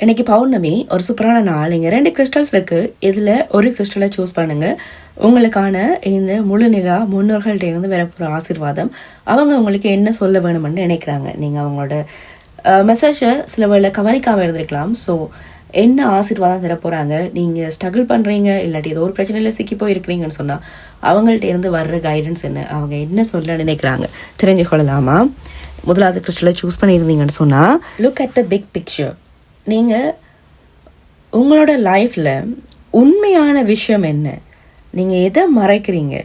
இன்னைக்கு பௌர்ணமி, ஒரு சூப்பரான நாள். இங்கே 2 கிறிஸ்டல்ஸ் இருக்குது. இதில் ஒரு கிறிஸ்டலை சூஸ் பண்ணுங்கள். உங்களுக்கான இந்த முழு நிலா முன்னோர்கள்ட்ட இருந்து வரப்போகிற ஆசீர்வாதம், அவங்க உங்களுக்கு என்ன சொல்ல வேணும்னு நினைக்கிறாங்க. நீங்கள் அவங்களோட மெசேஜை சில வேளை கவனிக்காமல் இருந்திருக்கலாம். ஸோ என்ன ஆசீர்வாதம் தர போகிறாங்க, நீங்கள் ஸ்ட்ரகிள் பண்ணுறீங்க இல்லாட்டி ஏதோ ஒரு பிரச்சனையில் சிக்கி போயிருக்கிறீங்கன்னு சொன்னால் அவங்கள்ட்ட இருந்து வர்ற கைடன்ஸ் என்ன, அவங்க என்ன சொல்ல நினைக்கிறாங்க தெரிஞ்சு கொள்ளலாமா? முதலாவது கிறிஸ்டலை சூஸ் பண்ணியிருந்தீங்கன்னு சொன்னால், look at the big picture. நீங்கள் உங்களோட லைஃப்பில் உண்மையான விஷயம் என்ன, நீங்கள் எதை மறைக்கிறீங்க,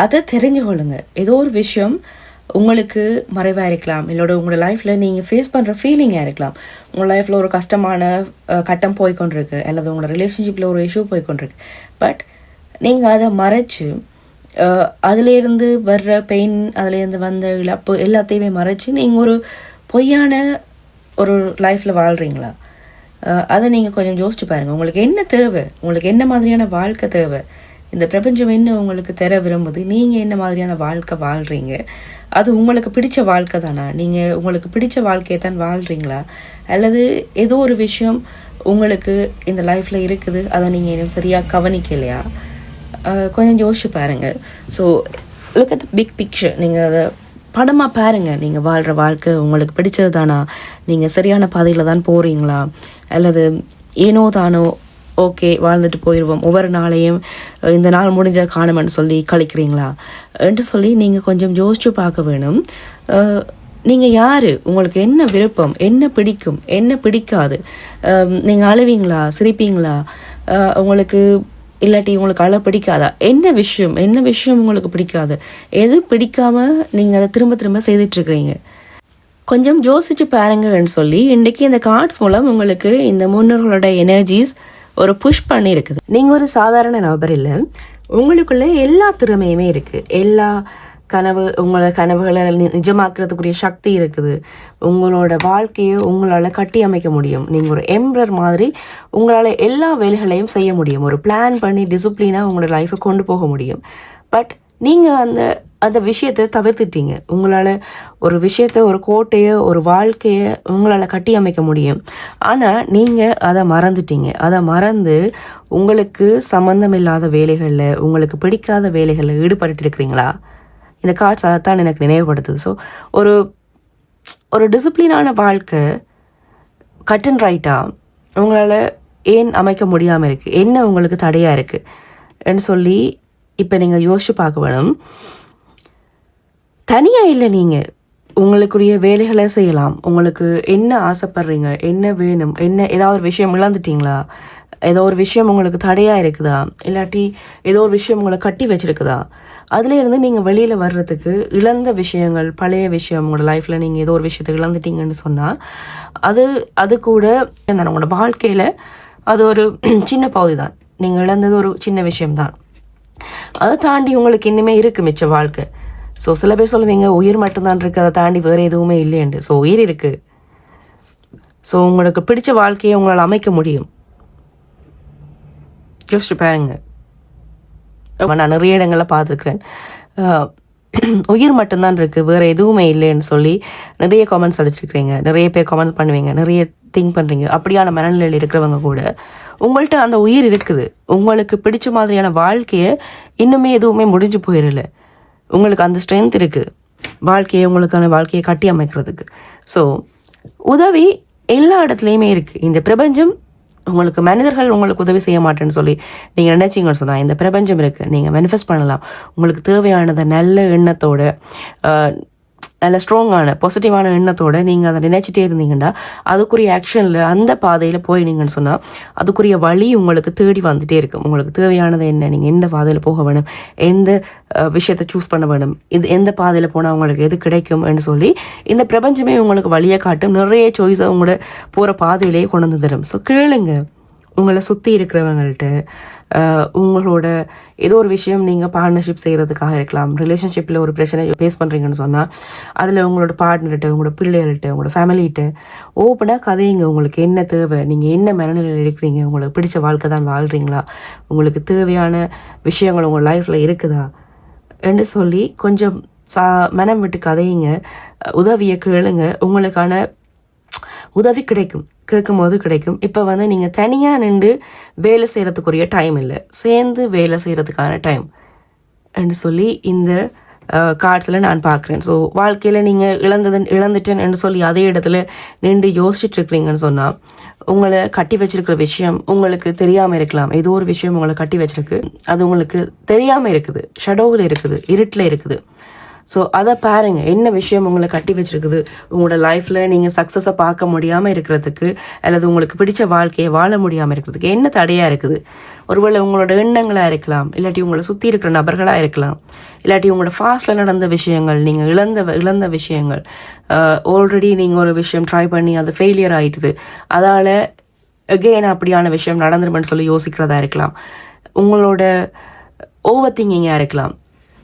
அதை தெரிஞ்சு கொள்ளுங்க. ஏதோ ஒரு விஷயம் உங்களுக்கு மறைவாக இருக்கலாம், இல்லோட உங்களோட லைஃப்பில் நீங்கள் ஃபேஸ் பண்ணுற ஃபீலிங்காக இருக்கலாம். உங்கள் லைஃப்பில் ஒரு கஷ்டமான கட்டம் போய்கொண்டிருக்கு, அல்லது உங்களோட ரிலேஷன்ஷிப்பில் ஒரு இஷ்யூ போய்கொண்டிருக்கு. பட் நீங்கள் அதை மறைச்சு, அதுலேருந்து வர்ற பெயின், அதுலேருந்து வந்த இழப்பு எல்லாத்தையுமே மறைச்சு நீங்கள் ஒரு பொய்யான ஒரு லைஃப்பில் வாழ்கிறீங்களா? அதை நீங்கள் கொஞ்சம் யோசிச்சு பாருங்கள். உங்களுக்கு என்ன தேவை, உங்களுக்கு என்ன மாதிரியான வாழ்க்கை தேவை, இந்த பிரபஞ்சம் என்ன உங்களுக்கு தர விரும்புது, நீங்கள் என்ன மாதிரியான வாழ்க்கை வாழ்கிறீங்க, அது உங்களுக்கு பிடிச்ச வாழ்க்கை தானா, நீங்கள் உங்களுக்கு பிடிச்ச வாழ்க்கையை தான் வாழ்கிறீங்களா, அல்லது ஏதோ ஒரு விஷயம் உங்களுக்கு இந்த லைஃப்பில் இருக்குது, அதை நீங்கள் இன்னும் சரியாக கவனிக்கலையா? கொஞ்சம் யோசிச்சு பாருங்கள். So look at the big picture. நீங்கள் அதை படமாக பாருங்கள். நீங்கள் வாழ்கிற வாழ்க்கை உங்களுக்கு பிடிச்சது தானா, நீங்கள் சரியான பாதையில் தான் போகிறீங்களா, அல்லது ஏனோ தானோ ஓகே வாழ்ந்துட்டு போயிடுவோம், ஒவ்வொரு நாளையும் இந்த நாள் முடிஞ்ச காணுமென்னு சொல்லி கழிக்கிறீங்களா என்று சொல்லி நீங்கள் கொஞ்சம் யோசிச்சு பார்க்க வேணும். நீங்கள் யார், உங்களுக்கு என்ன விருப்பம், என்ன பிடிக்கும், என்ன பிடிக்காது, நீங்கள் அழுவீங்களா, சிரிப்பீங்களா, உங்களுக்கு இல்லாட்டி உங்களுக்கு அழ பிடிக்காதா, என்ன விஷயம் உங்களுக்கு பிடிக்காது, எது பிடிக்காம நீங்கள் அதை திரும்ப திரும்ப செய்துட்ருக்கிறீங்க, கொஞ்சம் யோசிச்சு பாருங்கன்னு சொல்லி இன்றைக்கி இந்த கார்ட்ஸ் மூலம் உங்களுக்கு இந்த முன்னோர்களோட எனர்ஜிஸ் ஒரு புஷ் பண்ணி இருக்குது. நீங்கள் ஒரு சாதாரண நபர் இல்லை, உங்களுக்குள்ள எல்லா திறமையுமே இருக்குது, எல்லா உங்களோட கனவுகளை நிஜமாக்குறதுக்குரிய சக்தி இருக்குது, உங்களோட வாழ்க்கையை உங்களால் கட்டி அமைக்க முடியும், நீங்கள் ஒரு எம்ப்ரர் மாதிரி உங்களால் எல்லா வேலைகளையும் செய்ய முடியும், ஒரு பிளான் பண்ணி டிசிப்ளினாக உங்களோட லைஃப்பை கொண்டு போக முடியும். பட் நீங்கள் அந்த விஷயத்தை தவிர்த்துட்டீங்க. உங்களால் ஒரு விஷயத்தை, ஒரு கோட்டையை, ஒரு வாழ்க்கையை உங்களால் கட்டி அமைக்க முடியும், ஆனால் நீங்கள் அதை மறந்துட்டீங்க. அதை மறந்து உங்களுக்கு சம்மந்தம் இல்லாத வேலைகளில், உங்களுக்கு பிடிக்காத வேலைகளில் ஈடுபட்டு இருக்கிறீங்களா? இந்த கார்ட்ஸ் அதைத்தான் எனக்கு நினைவுபடுத்துது. ஸோ ஒரு டிசிப்ளினான வாழ்க்கை கட் அண்ட் ரைட்டாக உங்களால் ஏன் அமைக்க முடியாமல் இருக்குது, என்ன உங்களுக்கு தடையாக இருக்குன்னு சொல்லி இப்போ நீங்கள் யோசிச்சு பார்க்க வேணும். தனியாக இல்லை, நீங்கள் உங்களுக்குரிய வேலைகளை செய்யலாம். உங்களுக்கு என்ன ஆசைப்படுறீங்க, என்ன வேணும், என்ன ஏதாவது ஒரு விஷயம் இழந்துட்டீங்களா, ஏதோ ஒரு விஷயம் உங்களுக்கு தடையாக இருக்குதா, இல்லாட்டி ஏதோ ஒரு விஷயம் உங்களை கட்டி வச்சிருக்குதா, அதுலேருந்து நீங்கள் வெளியில் வர்றதுக்கு இழந்த விஷயங்கள், பழைய விஷயம் உங்களோட லைஃப்பில் நீங்கள் ஏதோ ஒரு விஷயத்தை இழந்துட்டீங்கன்னு சொன்னால் அது கூட உங்களோட வாழ்க்கையில் அது ஒரு சின்ன பகுதி தான். நீங்கள் இழந்தது ஒரு சின்ன விஷயம்தான். அதை தாண்டி உங்களுக்கு இன்னுமே இருக்குது மிச்ச வாழ்க்கை. ஸோ சில பேர் சொல்லுவீங்க உயிர் மட்டும்தான் இருக்குது, அதை தாண்டி வேறு எதுவுமே இல்லையண்டு. ஸோ உயிர் இருக்குது. ஸோ உங்களுக்கு பிடிச்ச வாழ்க்கையை உங்களால் அமைக்க முடியும். யோசிச்சு பாருங்க. நான் நிறைய இடங்களில் பார்த்துருக்குறேன், உயிர் மட்டும்தான் இருக்குது வேறு எதுவுமே இல்லைன்னு சொல்லி நிறைய கமெண்ட்ஸ் அடிச்சிருக்கிறீங்க, நிறைய பேர் கமெண்ட் பண்ணுவீங்க, நிறைய திங்க் பண்ணுறீங்க. அப்படியான மனநிலையில் இருக்கிறவங்க கூட உங்கள்கிட்ட அந்த உயிர் இருக்குது, உங்களுக்கு பிடிச்ச மாதிரியான வாழ்க்கையை இன்னுமே எதுவுமே முடிஞ்சு போயிடல, உங்களுக்கு அந்த ஸ்ட்ரென்த் இருக்குது வாழ்க்கையை, உங்களுக்கான வாழ்க்கையை கட்டி அமைக்கிறதுக்கு. ஸோ உதவி எல்லா இடத்துலையுமே இருக்குது. இந்த பிரபஞ்சம் உங்களுக்கு, மனிதர்கள் உங்களுக்கு உதவி செய்ய மாட்டேன்னு சொல்லி நீங்கள் நினைச்சிங்கன்னு சொன்னால் இந்த பிரபஞ்சம் இருக்குது, நீங்கள் மேனிஃபெஸ்ட் பண்ணலாம். உங்களுக்கு தேவையானதை நல்ல எண்ணத்தோட, நல்ல ஸ்ட்ராங்கான பாசிட்டிவான எண்ணத்தோடு நீங்கள் அதை நினைச்சிட்டே இருந்தீங்கன்னா அதுக்குரிய ஆக்ஷனில் அந்த பாதையில் போயினீங்கன்னு சொன்னால் அதுக்குரிய வழி உங்களுக்கு தேடி வந்துகிட்டே இருக்கும். உங்களுக்கு தேவையானது என்ன, நீங்கள் எந்த பாதையில் போக வேணும், எந்த விஷயத்தை சூஸ் பண்ண வேணும், எந்த பாதையில் போனால் உங்களுக்கு எது கிடைக்கும்னு சொல்லி இந்த பிரபஞ்சமே உங்களுக்கு வழியை காட்டும். நிறைய சாய்ஸை உங்களோட போகிற பாதையிலேயே கொண்டு வந்து தரும். ஸோ கேளுங்க, உங்களை சுற்றி இருக்கிறவங்கள்ட்ட, உங்களோட ஏதோ ஒரு விஷயம் நீங்கள் பார்ட்னர்ஷிப் செய்கிறதுக்காக இருக்கலாம், ரிலேஷன்ஷிப்பில் ஒரு பிரச்சனை ஃபேஸ் பண்ணுறீங்கன்னு சொன்னால் அதில் உங்களோட பார்ட்னர்கிட்ட, உங்களோட பிள்ளைகள்கிட்ட, உங்களோட ஃபேமிலிகிட்ட ஓப்பனாக கதையுங்க. உங்களுக்கு என்ன தேவை, நீங்கள் என்ன மனநிலையில் இருக்கிறீங்க, உங்களுக்கு பிடிச்ச வாழ்க்கை தான் வாழ்கிறீங்களா, உங்களுக்கு தேவையான விஷயங்கள் உங்கள் லைஃப்பில் இருக்குதா என்று சொல்லி கொஞ்சம் மனம் விட்டு கதையுங்க, உதவியை கேளுங்க. உங்களுக்கான உதவி கிடைக்கும், கேட்கும்போது கிடைக்கும். இப்போ வந்து நீங்கள் தனியாக நின்று வேலை செய்கிறதுக்குரிய டைம் இல்லை, சேர்ந்து வேலை செய்கிறதுக்கான டைம் என்று சொல்லி இந்த கார்ட்ஸில் நான் பார்க்குறேன். ஸோ வாழ்க்கையில் நீங்கள் இழந்துட்டேன்னு சொல்லி அதே இடத்துல நின்று யோசிச்சுட்டு இருக்கிறீங்கன்னு சொன்னால் உங்களை கட்டி வச்சிருக்கிற விஷயம் உங்களுக்கு தெரியாமல் இருக்கலாம். ஏதோ ஒரு விஷயம் உங்களை கட்டி வச்சிருக்கு, அது உங்களுக்கு தெரியாமல் இருக்குது, ஷடோவில் இருக்குது, இருட்டில் இருக்குது. ஸோ அதை பாருங்கள், என்ன விஷயம் உங்களை கட்டி வச்சிருக்குது. உங்களோட லைஃப்பில் நீங்கள் சக்ஸஸை பார்க்க முடியாமல் இருக்கிறதுக்கு அல்லது உங்களுக்கு பிடிச்ச வாழ்க்கையை வாழ முடியாமல் இருக்கிறதுக்கு என்ன தடையாக இருக்குது? ஒருவேளை உங்களோட எண்ணங்களாக இருக்கலாம், இல்லாட்டி உங்களை சுற்றி இருக்கிற நபர்களாக இருக்கலாம், இல்லாட்டி உங்களோட ஃபாஸ்ட்டில் நடந்த விஷயங்கள், நீங்கள் இழந்த விஷயங்கள். ஆல்ரெடி நீங்கள் ஒரு விஷயம் ட்ரை பண்ணி அது ஃபெயிலியர் ஆகிட்டுது, அதால் அகெயின் அப்படியான விஷயம் நடந்துருமென்னு சொல்லி யோசிக்கிறதா இருக்கலாம். உங்களோட ஓவர் திங்கிங்காக இருக்கலாம்.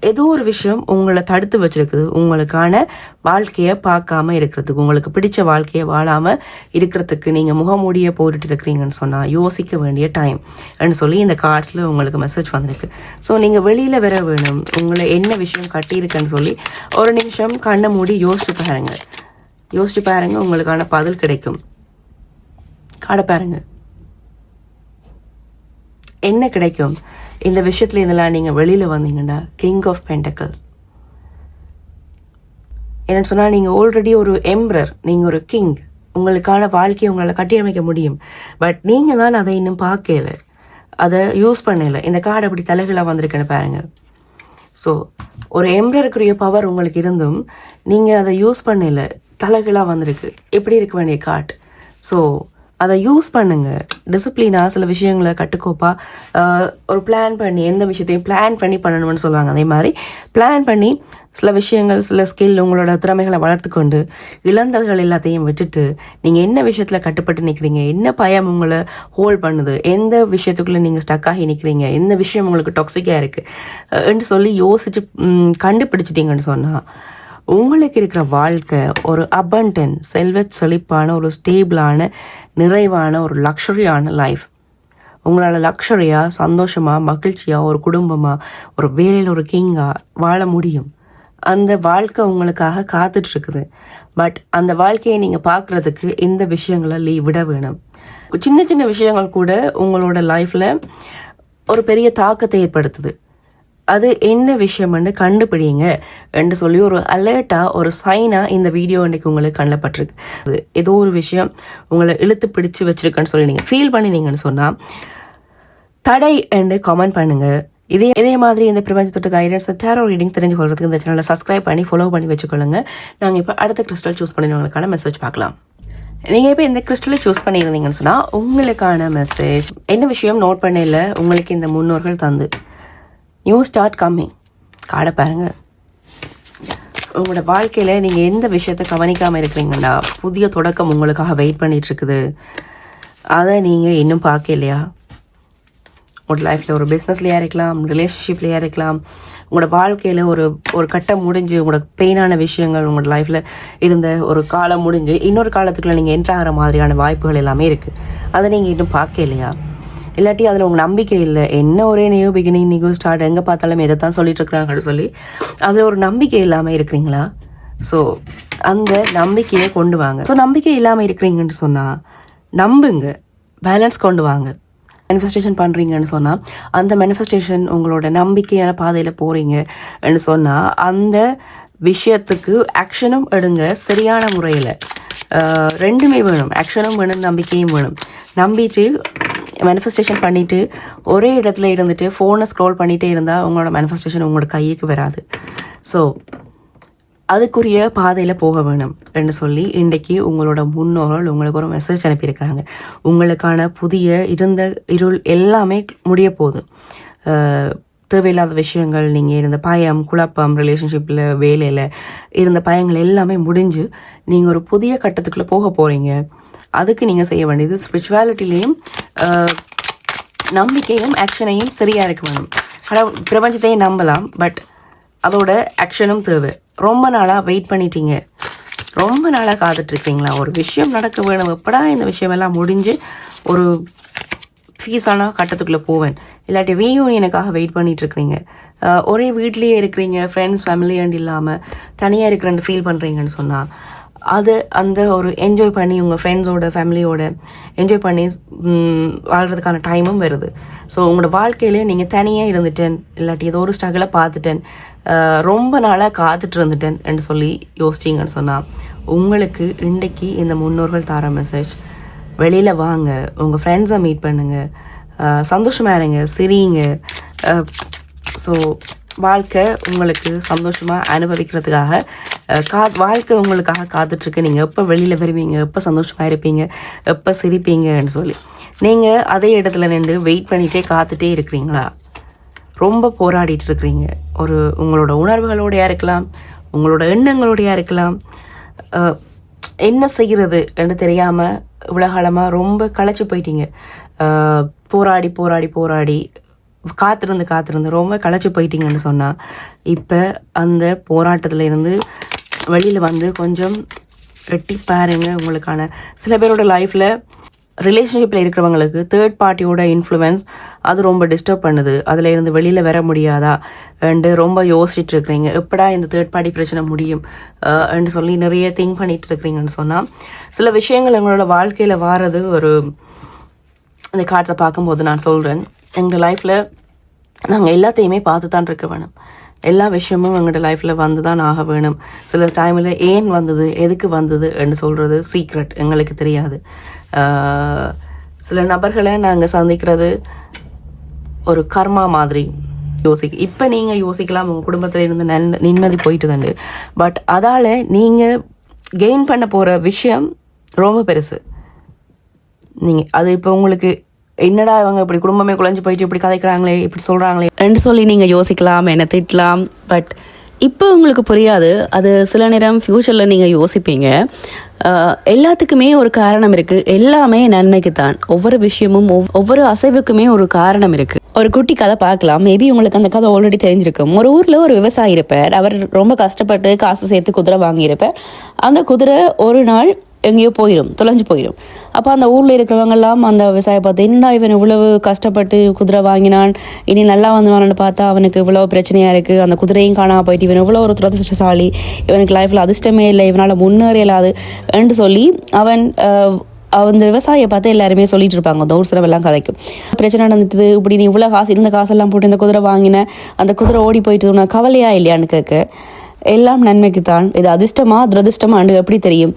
ஏதோ ஒரு விஷயம் உங்களை தடுத்து வச்சிருக்குது உங்களுக்கான வாழ்க்கையை பார்க்காம இருக்கிறதுக்கு, உங்களுக்கு பிடிச்ச வாழ்க்கையை வாழாமல் இருக்கிறதுக்கு. நீங்கள் முகமூடியை போட்டுட்டு இருக்கிறீங்கன்னு சொன்னால் யோசிக்க வேண்டிய டைம் அப்படின்னு சொல்லி இந்த கார்ட்ஸில் உங்களுக்கு மெசேஜ் வந்திருக்கு. ஸோ நீங்கள் வெளியில் வர வேணும், உங்களை என்ன விஷயம் கட்டியிருக்குன்னு சொல்லி ஒரு நிமிஷம் கண்ணை மூடி யோசிச்சு பாருங்க, உங்களுக்கான பதில் கிடைக்கும். காடை பாருங்க, என்ன கிடைக்கும் இந்த விஷயத்துல இதெல்லாம் நீங்கள் வெளியில் வந்தீங்கன்னா. கிங் ஆஃப் பென்டக்கிள்ஸ் என்னன்னு சொன்னால், நீங்கள் ஆல்ரெடி ஒரு எம்பரர், நீங்கள் ஒரு கிங், உங்களுக்கான வாழ்க்கையை உங்களால் கட்டியமைக்க முடியும். பட் நீங்கள் தான் அதை இன்னும் பார்க்கல, அதை யூஸ் பண்ணல. இந்த கார்டு அப்படி தலைகளாக வந்திருக்குன்னு பாருங்க. ஸோ ஒரு எம்பரருக்குரிய பவர் உங்களுக்கு இருந்தும் நீங்கள் அதை யூஸ் பண்ணல, தலைகளாக வந்திருக்கு. எப்படி இருக்க வேண்டிய கார்டு. ஸோ அதை யூஸ் பண்ணுங்க. டிசிப்ளினாக சில விஷயங்களை கட்டுக்கோப்பா ஒரு பிளான் பண்ணி, எந்த விஷயத்தையும் பிளான் பண்ணி பண்ணணும்னு சொல்லுவாங்க. அதே மாதிரி பிளான் பண்ணி சில விஷயங்கள், சில ஸ்கில், உங்களோட திறமைகளை வளர்த்துக்கொண்டு இழந்தல்கள் எல்லாத்தையும் விட்டுட்டு நீங்கள் என்ன விஷயத்தில் கட்டுப்பட்டு நிற்கிறீங்க, என்ன பயம் உங்களை ஹோல்ட் பண்ணுது, எந்த விஷயத்துக்குள்ளே நீங்கள் ஸ்டக் ஆகி நிற்கிறீங்க, எந்த விஷயம் உங்களுக்கு டாக்ஸிக்காக இருக்குது என்று சொல்லி யோசிச்சு கண்டுபிடிச்சிட்டிங்கன்னு சொன்னால் உங்களுக்கு இருக்கிற வாழ்க்கை ஒரு அபண்டன்ட், செல்வ செழிப்பான, ஒரு ஸ்டேபிளான, நிறைவான, ஒரு லக்ஸரியான லைஃப். உங்களால் லக்ஸரியாக, சந்தோஷமாக, மகிழ்ச்சியாக, ஒரு குடும்பமாக, ஒரு வேலையில் ஒரு கிங்காக வாழ முடியும். அந்த வாழ்க்கை உங்களுக்காக காத்துட்ருக்குது. பட் அந்த வாழ்க்கையை நீங்கள் பார்க்குறதுக்கு இந்த விஷயங்களை விட வேணும். சின்ன சின்ன விஷயங்கள் கூட உங்களோட லைஃப்பில் ஒரு பெரிய தாக்கத்தை ஏற்படுத்துது. அது என்ன விஷயம்னு கண்டுபிடிங்க என்று சொல்லி ஒரு அலர்ட்டாக, ஒரு சைனாக இந்த வீடியோ இன்றைக்கு உங்களுக்கு கண்ணப்பட்டிருக்கு. ஏதோ ஒரு விஷயம் உங்களை இழுத்து பிடிச்சி வச்சுருக்கேன்னு சொல்லி நீங்கள் ஃபீல் பண்ணினீங்கன்னு சொன்னால் தடை என்று கமெண்ட் பண்ணுங்கள். இதே மாதிரி இந்த பிரபஞ்சத்தோட கைடன்ஸ், டேரோ ரீடிங் தெரிஞ்சு கொள்றதுக்கு இந்த சேனலை சப்ஸ்கிரைப் பண்ணி ஃபாலோ பண்ணி வச்சுக்கொள்ளுங்க. நாங்கள் இப்போ அடுத்த கிறிஸ்டல் சூஸ் பண்ணினவங்களுக்கான மெசேஜ் பார்க்கலாம். நீங்கள் இப்போ இந்த கிறிஸ்டலை சூஸ் பண்ணியிருந்தீங்கன்னு சொன்னால் உங்களுக்கான மெசேஜ் என்ன விஷயம் நோட் பண்ணல உங்களுக்கு இந்த முன்னோர்கள் தந்து. New start coming. காடை பாருங்கள். உங்களோட வாழ்க்கையில் நீங்கள் எந்த விஷயத்தை கவனிக்காமல் இருக்கிறீங்கன்னா புதிய தொடக்கம் உங்களுக்காக வெயிட் பண்ணிகிட்ருக்குது. அதை நீங்கள் இன்னும் பார்க்கலையா? உங்களோட லைஃப்பில் ஒரு பிஸ்னஸ்லையாக இருக்கலாம், ரிலேஷன்ஷிப்லையாக இருக்கலாம், உங்களோட வாழ்க்கையில் ஒரு கட்டம் முடிஞ்சு, உங்களோட பெயினான விஷயங்கள் உங்களோட லைஃப்பில் இருந்த ஒரு காலம் முடிஞ்சு இன்னொரு காலத்துக்குள்ளே நீங்கள் என்ட்ரு ஆகிற மாதிரியான வாய்ப்புகள் எல்லாமே இருக்குது. அதை நீங்கள் இன்னும் பார்க்கலையா? இல்லாட்டி அதில் உங்கள் நம்பிக்கை இல்லை, என்ன ஒரே நியூ பிகினிங், நியூ ஸ்டார்ட், எங்கே பார்த்தாலும் எதை தான் சொல்லிட்டு இருக்கிறாங்கன்னு சொல்லி அதில் ஒரு நம்பிக்கை இல்லாமல் இருக்கிறீங்களா? ஸோ அந்த நம்பிக்கையை கொண்டு வாங்க. ஸோ நம்பிக்கை இல்லாமல் இருக்கிறீங்கன்னு சொன்னால் நம்புங்க, பேலன்ஸ் கொண்டு வாங்க. மேனிஃபெஸ்டேஷன் பண்ணுறீங்கன்னு சொன்னால் அந்த மேனிஃபெஸ்டேஷன் உங்களோட நம்பிக்கையான பாதையில் போகிறீங்கன்னு சொன்னால் அந்த விஷயத்துக்கு ஆக்ஷனும் எடுங்க சரியான முறையில். ரெண்டுமே வேணும், ஆக்ஷனும் வேணும், நம்பிக்கையும் வேணும். நம்பிட்டு மேனிஃபெஸ்டேஷன் பண்ணிவிட்டு ஒரே இடத்துல இருந்துட்டு ஃபோனை ஸ்க்ரோல் பண்ணிகிட்டே இருந்தால் உங்களோட மேனிஃபெஸ்டேஷன் உங்களோட கைக்கு வராது. ஸோ அதுக்குரிய பாதையில் போக வேணும் என்று சொல்லி இன்றைக்கி உங்களோட முன்னோர்கள் உங்களுக்கு ஒரு மெசேஜ் அனுப்பியிருக்கிறாங்க. உங்களுக்கான புதிய இருள் எல்லாமே முடிய போகுது. தேவையில்லாத விஷயங்கள், நீங்கள் இருந்த பயம், குழப்பம், ரிலேஷன்ஷிப்பில், வேலையில் இருந்த பயங்கள் எல்லாமே முடிஞ்சு நீங்கள் ஒரு புதிய கட்டத்துக்குள்ளே போக போகிறீங்க. அதுக்கு நீங்கள் செய்ய வேண்டியது ஸ்பிரிச்சுவாலிட்டிலையும் நம்பிக்கையும் ஆக்ஷனையும் சரியாக இருக்க வேணும். பிரபஞ்சத்தையும் நம்பலாம், பட் அதோட ஆக்ஷனும் தேவை. ரொம்ப நாளாக வெயிட் பண்ணிட்டீங்க, ரொம்ப நாளாக காத்துட்ருக்கீங்களா? ஒரு விஷயம் நடக்க வேணும், எப்படா இந்த விஷயமெல்லாம் முடிஞ்சு ஒரு ஃபீஸான கட்டத்துக்குள்ளே போவேன், இல்லாட்டி ரீயூனியனுக்காக வெயிட் பண்ணிகிட்ருக்கிறீங்க. ஒரே வீட்லேயே இருக்கிறீங்க, ஃப்ரெண்ட்ஸ் ஃபேமிலி அண்ட் இல்லாமல் தனியாக இருக்கிறேன்னு ஃபீல் பண்ணுறீங்கன்னு சொன்னால் அது அந்த ஒரு என்ஜாய் பண்ணி உங்கள் ஃப்ரெண்ட்ஸோட ஃபேமிலியோட என்ஜாய் பண்ணி வாழ்கிறதுக்கான டைமும் வருது. ஸோ உங்களோட வாழ்க்கையிலே நீங்கள் தனியாக இருந்துட்டேன், இல்லாட்டி ஏதோ ஒரு ஸ்ட்ரகிளை பார்த்துட்டேன், ரொம்ப நாளாக காத்துட்டு இருந்துட்டேன் என்று சொல்லி யோசிச்சிங்கன்னு சொன்னால், உங்களுக்கு இன்றைக்கு இந்த முன்னோர்கள் தர மெசேஜ், வெளியில் வாங்க, உங்கள் ஃப்ரெண்ட்ஸை மீட் பண்ணுங்கள், சந்தோஷமாக இருங்க, சிரிங்க. ஸோ வாழ்க்கை உங்களுக்கு சந்தோஷமாக அனுபவிக்கிறதுக்காக வாழ்க்கை உங்களுக்காக காத்துட்ருக்கு. நீங்கள் எப்போ வெளியில் வருவீங்க, எப்போ சந்தோஷமாக இருப்பீங்க, எப்போ சிரிப்பீங்கன்னு சொல்லி நீங்கள் அதே இடத்துல நின்று வெயிட் பண்ணிகிட்டே காத்துட்டே இருக்கிறீங்களா? ரொம்ப போராடிட்டு இருக்கிறீங்க. ஒரு உங்களோட உணர்வுகளோடையா இருக்கலாம், உங்களோட எண்ணங்களோடையா இருக்கலாம். என்ன செய்கிறது என்று தெரியாமல் இவ்வளோ காலமாக ரொம்ப களைச்சி போயிட்டீங்க. போராடி போராடி போராடி காத்திருந்து ரொம்ப களைச்சி போயிட்டீங்கன்னு சொன்னால், இப்போ அந்த போராட்டத்தில் இருந்து வெளியில் வந்து கொஞ்சம் எட்டி பாருங்க. உங்களுக்கான சில பேரோட லைஃப்பில் ரிலேஷன்ஷிப்பில் இருக்கிறவங்களுக்கு தேர்ட் பார்ட்டியோட இன்ஃப்ளூயன்ஸ் அது ரொம்ப டிஸ்டர்ப் பண்ணுது. அதில் இருந்து வெளியில் வர முடியாதா என்று ரொம்ப யோசிச்சுட்டு இருக்கிறீங்க. எப்படா இந்த தேர்ட் பார்ட்டி பிரச்சனை முடியும் என்று சொல்லி நிறைய திங்க் பண்ணிட்டு இருக்கிறீங்கன்னு சொன்னால், சில விஷயங்கள் எங்களோட வாழ்க்கையில் வாரது ஒரு இந்த கார்ட்ஸை பார்க்கும்போது நான் சொல்கிறேன், எங்கள் லைஃப்பில் நாங்கள் எல்லாத்தையுமே பார்த்து தான் இருக்க வேணும். எல்லா விஷயமும் எங்களோட லைஃப்பில் வந்து தான் ஆக வேணும். சில டைமில் ஏன் வந்தது, எதுக்கு வந்தது என்று சொல்கிறது சீக்ரெட், எங்களுக்கு தெரியாது. சில நபர்களை நாங்கள் சந்திக்கிறது ஒரு கர்மா மாதிரி இப்போ நீங்கள் யோசிக்கலாம், உங்கள் குடும்பத்தில் இருந்து நிம்மதி போயிட்டு தாண்டு. பட் அதால் நீங்கள் கெயின் பண்ண போகிற விஷயம் ரொம்ப பெருசு. நீங்கள் அது இப்போ உங்களுக்கு என்னடா இவங்க இப்படி குடும்பமே குழஞ்சு போயிட்டு இப்படி கதைக்கிறாங்களே, இப்படி சொல்கிறாங்களே என்று சொல்லி நீங்கள் யோசிக்கலாம், என்ன திட்டலாம். பட் இப்போ உங்களுக்கு புரியாது. அது சில நேரம் ஃப்யூச்சரில் நீங்கள் யோசிப்பீங்க. எல்லாத்துக்குமே ஒரு காரணம் இருக்குது. எல்லாமே நன்மைக்கு தான். ஒவ்வொரு விஷயமும் ஒவ்வொரு அசைவுக்குமே ஒரு காரணம் இருக்குது. ஒரு குட்டி கதை பார்க்கலாம். மேபி உங்களுக்கு அந்த கதை ஆல்ரெடி தெரிஞ்சிருக்கும். ஒரு ஊரில் ஒரு விவசாயி இருப்பார். அவர் ரொம்ப கஷ்டப்பட்டு காசு சேர்த்து குதிரை வாங்கியிருப்பார். அந்த குதிரை ஒரு நாள் எங்கேயோ தொலைஞ்சு போயிடும். அப்போ அந்த ஊரில் இருக்கிறவங்கெல்லாம் அந்த விவசாயம் பார்த்து, என்னடா இவன் இவ்வளவு கஷ்டப்பட்டு குதிரை வாங்கினான், இனி நல்லா வந்துவானு பார்த்தா அவனுக்கு இவ்வளோ பிரச்சனையாக இருக்குது, அந்த குதிரையும் காணாம போயிட்டு, இவன் இவ்வளோ ஒரு துரதிஷ்டசாலி, இவனுக்கு லைஃப்பில் அதிர்ஷ்டமே இல்லை, இவனால் முன்னேற இயலாது என்று சொல்லி அந்த விவசாயியை பார்த்து எல்லாருமே சொல்லிட்டு இருப்பாங்க. அந்த ஊர் சிலவெல்லாம் கதைக்கும், பிரச்சனை நடந்துட்டு இப்படி நீ இவ்வளோ காசு இருந்த காசெல்லாம் போட்டு இந்த குதிரை வாங்கின, அந்த குதிரை ஓடி போயிட்டு உனக்கு கவலையா இல்லையான்னு கேட்க, எல்லாம் நன்மைக்கு தான், இது அதிர்ஷ்டமா துரதிர்ஷ்டமா அண்டு எப்படி தெரியும்,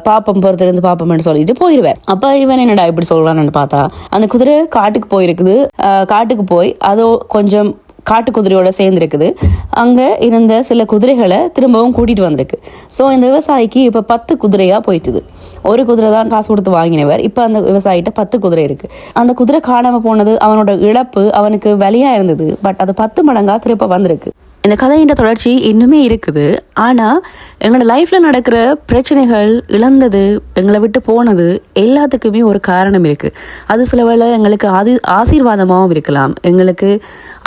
பாப்பம் பொறுத்திருந்து பாப்பம்னு சொல்லிட்டு போயிடுவேன். அப்போ இவன் என்னடா இப்படி சொல்றான்னு பார்த்தா, அந்த குதிரை காட்டுக்கு போயிருக்குது. காட்டுக்கு போய் அதோ கொஞ்சம் காட்டு குதிரையோட சேர்ந்துருக்குது. அங்கே இருந்த சில குதிரைகளை திரும்பவும் கூட்டிகிட்டு வந்திருக்கு. ஸோ இந்த விவசாயிக்கு இப்போ 10 குதிரையாக போயிட்டுது. ஒரு குதிரை தான் காசு கொடுத்து வாங்கினவர். இப்போ அந்த விவசாயிட்ட 10 குதிரை இருக்குது. அந்த குதிரை காணாமல் போனது அவனோட இழப்பு அவனுக்கு வலியாக இருந்தது. பட் அது 10 மடங்காக திரும்ப வந்திருக்கு. இந்த கதையின் தொடர்ச்சி இன்னுமே இருக்குது. ஆனால் எங்களோட லைஃப்பில் நடக்கிற பிரச்சனைகள், இழந்தது, எங்களை விட்டு போனது எல்லாத்துக்குமே ஒரு காரணம் இருக்குது. அது சில வேளை எங்களுக்கு ஆசீர்வாதமாகவும் இருக்கலாம், எங்களுக்கு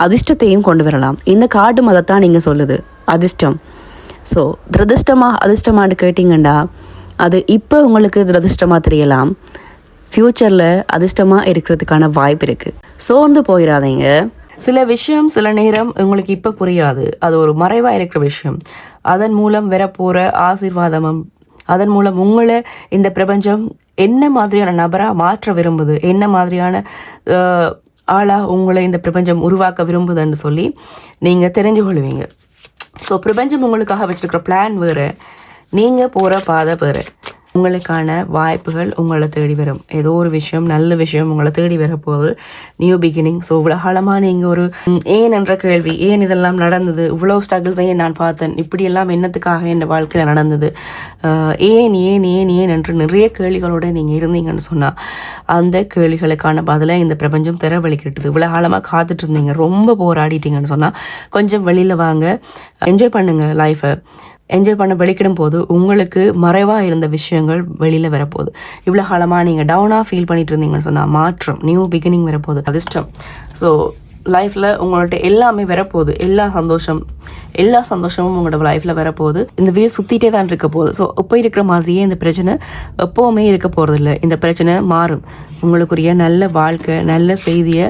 அதிர்ஷ்டத்தையும் கொண்டு வரலாம். இந்த காட்டும் அதைத்தான் நீங்கள் சொல்லுது, அதிர்ஷ்டம். ஸோ அதிர்ஷ்டமானு கேட்டிங்கண்டா, அது இப்போ உங்களுக்கு துரதிர்ஷ்டமாக தெரியலாம், ஃப்யூச்சரில் அதிர்ஷ்டமாக இருக்கிறதுக்கான வாய்ப்பு இருக்குது. சோர்ந்து போயிடாதீங்க. சில விஷயம் சில நேரம் உங்களுக்கு இப்போ புரியாது. அது ஒரு மறைவாக இருக்கிற விஷயம். அதன் மூலம் வரப்போகிற ஆசீர்வாதமும், அதன் மூலம் உங்களை இந்த பிரபஞ்சம் என்ன மாதிரியான நபராக மாற்ற விரும்புது, என்ன மாதிரியான ஆளாக உங்களை இந்த பிரபஞ்சம் உருவாக்க விரும்புதுன்னு சொல்லி நீங்கள் தெரிஞ்சு கொள்வீங்க. ஸோ பிரபஞ்சம் உங்களுக்காக வச்சுருக்கிற பிளான் வேறு, நீங்கள் போகிற பாதை வேறு. உங்களுக்கான வாய்ப்புகள் உங்களை தேடி வரும். ஏதோ ஒரு விஷயம், நல்ல விஷயம் உங்களை தேடி வரப்போகுது. New beginning. ஸோ இவ்வளோ காலமாக நீங்கள் ஒரு ஏன் என்ற கேள்வி, ஏன் இதெல்லாம் நடந்தது, இவ்வளோ ஸ்ட்ரகிள்ஸ் ஏன் நான் பார்த்தேன், இப்படியெல்லாம் என்னத்துக்காக என் வாழ்க்கையில் நடந்தது, ஏன் ஏன் ஏன் ஏன் என்று நிறைய கேள்விகளோடு நீங்கள் இருந்தீங்கன்னு சொன்னால், அந்த கேள்விகளுக்கான பதிலை இந்த பிரபஞ்சம் திறவழிக்கிட்டுது. இவ்வளோ காலமாக காத்துட்டு இருந்தீங்க, ரொம்ப போராடிட்டீங்கன்னு சொன்னால் கொஞ்சம் வெளியில் வாங்க, என்ஜாய் பண்ணுங்கள் லைஃப்பை. என்ஜாய் பண்ண வெளிக்கிடும் போது உங்களுக்கு மறைவாக இருந்த விஷயங்கள் வெளியில் வரப்போகுது. இவ்வளோ காலமாக நீங்கள் டவுனாக ஃபீல் பண்ணிட்டு இருந்தீங்கன்னு சொன்னால் மாற்றம், நியூ பிகினிங் வரப்போகுது, அதிர்ஷ்டம். ஸோ லைஃப்பில் உங்கள்கிட்ட எல்லாமே வரப்போகுது, எல்லா சந்தோஷமும் உங்களோட லைஃப்பில் வரப்போகுது. இந்த வீல் சுற்றிட்டே தான் இருக்க போகுது. ஸோ இப்போ இருக்கிற மாதிரியே இந்த பிரச்சனை எப்போவுமே இருக்க போகிறதில்ல. இந்த பிரச்சனை மாறும். உங்களுக்குரிய நல்ல வாழ்க்கை, நல்ல செய்தியை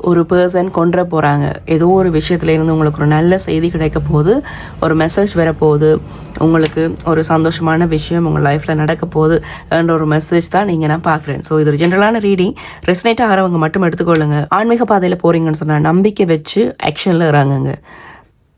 ஒரு பர்சன் கொண்டு போகிறாங்க. ஏதோ ஒரு விஷயத்துலேருந்து உங்களுக்கு ஒரு நல்ல செய்தி கிடைக்க போகுது, ஒரு மெசேஜ் வரப்போகுது, உங்களுக்கு ஒரு சந்தோஷமான விஷயம் உங்கள் லைஃப்பில் நடக்க போகுது என்ற ஒரு மெசேஜ் தான் நீங்கள் நான் பார்க்குறேன். ஸோ இது ஒரு ஜென்ரலான ரீடிங். ரெசனேட் ஆகிறவங்க மட்டும் எடுத்துக்கொள்ளுங்க. ஆன்மீக பாதையில் போகிறீங்கன்னு சொன்னால் நம்பிக்கை வச்சு ஆக்ஷனில் இறங்குங்க.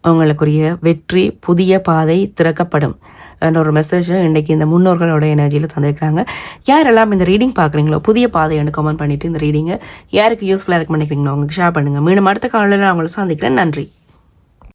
உங்களுக்குரிய வெற்றி, புதிய பாதை திறக்கப்படும் என்ற ஒரு மெசேஜ் இன்றைக்கி இந்த முன்னோர்களோட எனர்ஜியில் தந்திருக்கிறாங்க. யாரெல்லாம் இந்த ரீடிங் பார்க்குறீங்களோ புதிய பாதைன்னு கமெண்ட் பண்ணிவிட்டு இந்த ரீடிங்கை யாருக்கு யூஸ்ஃபுல்லாக இருக்குன்னு நினைக்கிறீங்களோ அவங்களுக்கு ஷேர் பண்ணுங்கள். மீண்டும் அடுத்த காலையில் நான் உங்களை சந்திக்கிறேன். நன்றி.